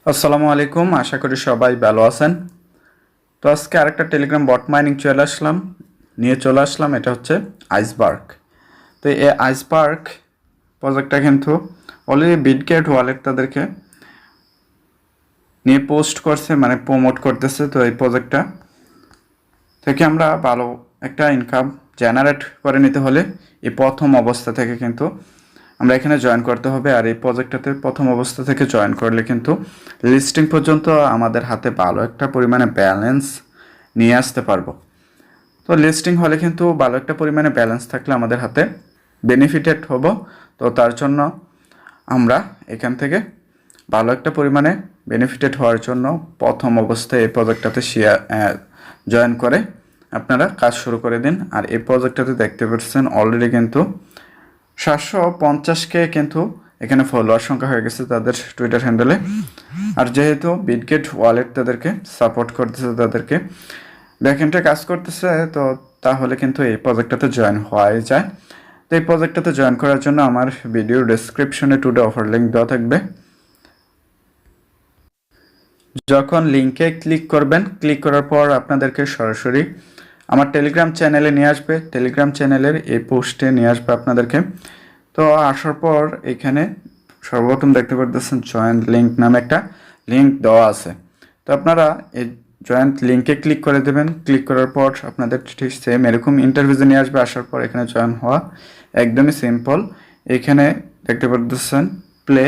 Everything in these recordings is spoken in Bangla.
আসসালামু আলাইকুম, আশা করি সবাই ভালো আছেন। তো আজকে আরেকটা টেলিগ্রাম বট মাইনিং চলে আসলাম। এটা হচ্ছে আইসবার্গ। তো এই আইসবার্গ প্রজেক্টটা কিন্তু অলরেডি বিটগেট ওয়ালেট তাদেরকে নিয়ে পোস্ট করছে, মানে প্রমোট করতেছে। তো এই প্রজেক্টটা থেকে আমরা ভালো একটা ইনকাম জেনারেট করে নিতে হলে এই প্রথম অবস্থা থেকে কিন্তু আমরা এখানে জয়েন করতে হবে। আর এই প্রজেক্টটাতে প্রথম অবস্থা থেকে জয়েন করলে কিন্তু লিস্টিং পর্যন্ত আমাদের হাতে ভালো একটা পরিমাণে ব্যালেন্স নিয়ে আসতে পারবো। তো লিস্টিং হলে কিন্তু ভালো একটা পরিমাণে ব্যালেন্স থাকলে আমাদের হাতে বেনিফিটেড হব। তো তার জন্য আমরা এখান থেকে ভালো একটা পরিমাণে বেনিফিটেড হওয়ার জন্য প্রথম অবস্থায় এই প্রজেক্টটাতে জয়েন করে আপনারা কাজ শুরু করে দিন। আর এই প্রজেক্টটাতে দেখতে পাচ্ছেন অলরেডি কিন্তু 750K কিন্তু এখানে ফলোয়ার সংখ্যা হয়ে গেছে তাদের টুইটার হ্যান্ডেলে। আর যেহেতু বিটগেট ওয়ালেট তাদেরকে সাপোর্ট করতেছে, তাদেরকে ব্যাকএন্ডে কাজ করতেছে, তো তাহলে কিন্তু এই প্রজেক্টটাতে জয়েন হওয়াই যায়। তো এই প্রজেক্টটাতে জয়েন করার জন্য আমার ভিডিও ডেসক্রিপশনে টুডে অফার লিঙ্ক দেওয়া থাকবে। যখন লিঙ্কে ক্লিক করবেন, ক্লিক করার পর আপনাদেরকে সরাসরি আমার টেলিগ্রাম চ্যানেলে নিয়ে আসবে। টেলিগ্রাম চ্যানেলের এই পোস্টে নিয়ে আসবে আপনাদেরকে। তো আসার পর এখানে সর্বপ্রথম দেখতে পারতেছেন জয়েন্ট লিঙ্ক নামে একটা লিঙ্ক দেওয়া আছে। তো আপনারা এই জয়েন্ট লিঙ্কে ক্লিক করে দেবেন। ক্লিক করার পর আপনাদের ঠিক সেম এরকম ইন্টারভিউতে নিয়ে আসবে। আসার পর এখানে জয়েন হওয়া একদমই সিম্পল। এখানে দেখতে পারতেছেন প্লে,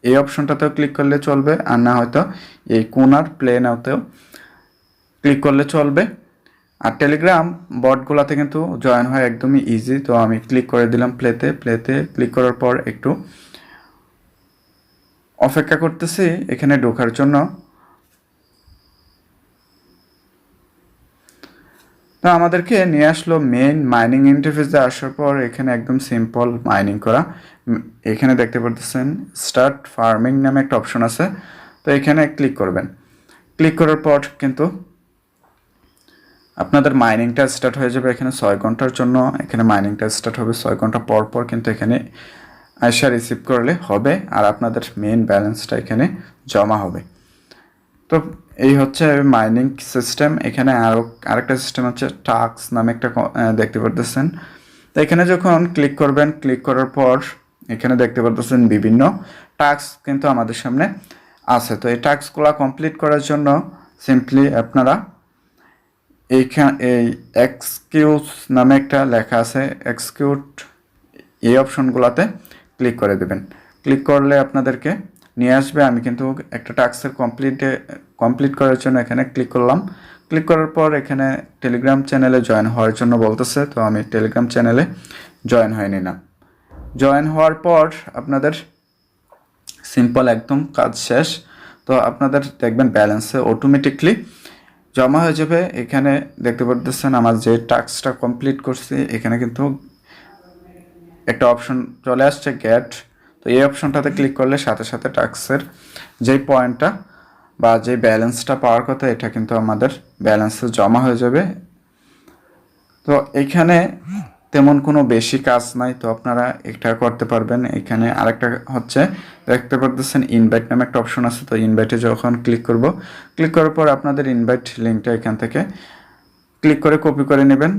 এই অপশনটাতেও ক্লিক করলে চলবে, আর না হয়তো এই কোনার প্লে নাওতেও ক্লিক করলে চলবে। আর টেলিগ্রাম বটগুলোতে কিন্তু জয়েন হয় একদমই ইজি। তো আমি ক্লিক করে দিলাম প্লেতে ক্লিক করার পর একটু অপেক্ষা করতেছি এখানে ঢোকার জন্য। তো আমাদেরকে নিয়ে আসলো মেইন মাইনিং ইন্টারফেসে। আসার পর এখানে একদম সিম্পল মাইনিং করা। এখানে দেখতে পারতেছেন স্টার্ট ফার্মিং নামে একটা অপশন আছে। তো এখানে ক্লিক করবেন। ক্লিক করার পর কিন্তু আপনাদের মাইনিংটা স্টার্ট হয়ে যাবে এখানে 6 ঘন্টার জন্য। এখানে মাইনিংটা স্টার্ট হবে 6 ঘন্টা পর পর কিন্তু এখানে আইসা রিসিভ করলে হবে, আর আপনাদের মেইন ব্যালেন্সটা এখানে জমা হবে। তো এই হচ্ছে মাইনিং সিস্টেম। এখানে আরেকটা সিস্টেম হচ্ছে টাস্ক নামে একটা দেখতে পারতেছেন। তো এখানে যখন ক্লিক করবেন, ক্লিক করার পর এখানে দেখতে পারতেছেন বিভিন্ন টাস্ক কিন্তু আমাদের সামনে আছে। তো এই টাস্কগুলো কমপ্লিট করার জন্য সিম্পলি আপনারা এই এক্সকিউজ নামে একটা লেখা আছে, এক্সকিউট, এই অপশনগুলোতে ক্লিক করে দেবেন। ক্লিক করলে আপনাদেরকে নিয়ে আসবে। আমি কিন্তু একটা টাস্কের কমপ্লিট করার জন্য এখানে ক্লিক করলাম। ক্লিক করার পর এখানে টেলিগ্রাম চ্যানেলে জয়েন হওয়ার জন্য বলতেছে। তো আমি টেলিগ্রাম চ্যানেলে জয়েন হয়ে নিলাম। জয়েন হওয়ার পর আপনাদের সিম্পল একদম কাজ শেষ। তো আপনাদের দেখবেন ব্যালেন্সে অটোমেটিকলি জমা হয়ে যাবে। এখানে দেখতে পারতেছেন আমার যে টাস্কটা কমপ্লিট করছি, এখানে কিন্তু একটা অপশন চলে আসছে গেট। তো এই অপশনটাতে ক্লিক করলে সাথে সাথে টাস্কের যেই পয়েন্টটা বা যে ব্যালেন্সটা পাওয়ার কথা, এটা কিন্তু আমাদের ব্যালেন্সে জমা হয়ে যাবে। তো এখানে তেমন কোনো বেশি কাজ নাই, তো আপনারা এটা করতে পারবেন। এখানে আরেকটা হচ্ছে দেখতে পারতেছেন ইনভাইট নামে একটা অপশন আছে। তো ইনভাইটে যখন ক্লিক করব, ক্লিক করার পর আপনাদের ইনভাইট লিঙ্কটা এখান থেকে ক্লিক করে কপি করে নেবেন।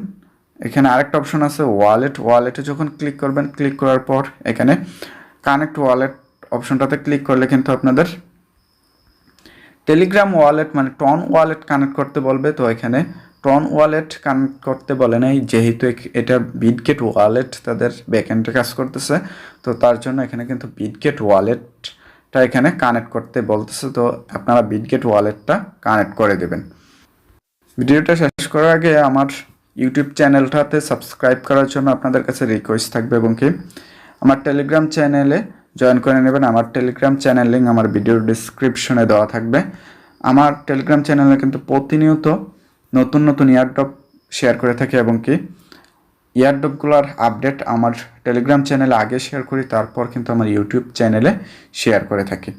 এখানে আরেকটা অপশন আছে ওয়ালেটে যখন ক্লিক করবেন, ক্লিক করার পর এখানে কানেক্ট ওয়ালেট অপশনটাতে ক্লিক করলে কিন্তু আপনাদের টেলিগ্রাম ওয়ালেট মানে টন ওয়ালেট কানেক্ট করতে বলবে। তো এখানে টন ওয়ালেট কানেক্ট করতে বলে নাই, যেহেতু এটা বিটগেট ওয়ালেট তাদের ব্যাকএন্ডে কাজ করতেছে। তো তার জন্য এখানে কিন্তু বিটগেট ওয়ালেটটা এখানে কানেক্ট করতে বলতেছে। তো আপনারা বিটগেট ওয়ালেটটা কানেক্ট করে দেবেন। ভিডিওটা শেষ করার আগে আমার ইউটিউব চ্যানেলটাতে সাবস্ক্রাইব করার জন্য আপনাদের কাছে রিকোয়েস্ট থাকবে, এবং কি আমার টেলিগ্রাম চ্যানেলে জয়েন করে নেবেন। আমার টেলিগ্রাম চ্যানেল লিঙ্ক আমার ভিডিওর ডিসক্রিপশনে দেওয়া থাকবে। আমার টেলিগ্রাম চ্যানেলে কিন্তু প্রতিনিয়ত নতুন নতুন ইয়ারড্রপ শেয়ার করে থাকি, এবং কি ইয়ারড্রপগুলোর আপডেট আমার টেলিগ্রাম চ্যানেলে আগে শেয়ার করি, তারপর কিন্তু আমার ইউটিউব চ্যানেলে শেয়ার করে থাকি।